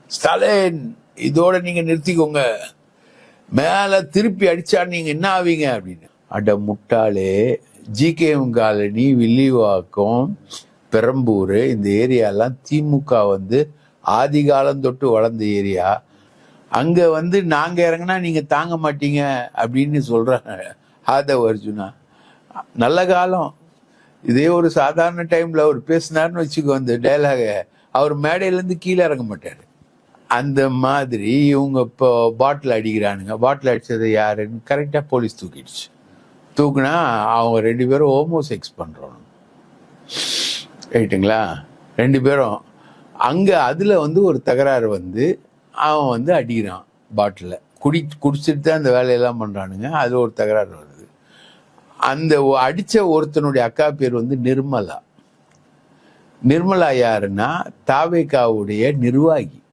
ஸ்டாலின் இதோட நீங்க நிறுத்திக்கோங்க, மேல திருப்பி அடிச்சா நீங்க என்ன ஆவீங்க அப்படின்னு. அட முட்டாளே, ஜிகேஎம் காலனி, வில்லிவாக்கம், பெரம்பூர் இந்த ஏரியாலாம் திமுக ஆதி காலம் தொட்டு வளர்ந்த ஏரியா. அங்க நாங்க இறங்கினா நீங்க தாங்க மாட்டீங்க அப்படின்னு சொல்றாங்க ஆதவ் அர்ஜுனா. நல்ல காலம். இதே ஒரு சாதாரண டைம்ல அவர் பேசினார்னு வச்சுக்கோ இந்த டைலாக, அவர் மேடையில இருந்து கீழே இறங்க மாட்டாரு. அந்த மாதிரி இவங்க இப்போ பாட்டில் அடிக்கிறானுங்க. பாட்டில் அடிச்சது யாருன்னு கரெக்டா போலீஸ் தூக்கிடுச்சு. தூக்குனா அவங்க 2 பேரும் ஹோமோசெக்ஸ் பண்றோம், ரைட்டுங்களா? 2 பேரும் அங்க அதுல ஒரு தகராறு அவன் அடிக்கிறான் பாட்டில. குடிச்சிட்டு தான் அந்த வேலையெல்லாம் பண்றானுங்க. அது ஒரு தகராறு வருது. அந்த அடிச்ச ஒருத்தனுடைய அக்கா பேர் நிர்மலா. நிர்மலா யாருன்னா தாவேகாவுடைய நிர்வாகி.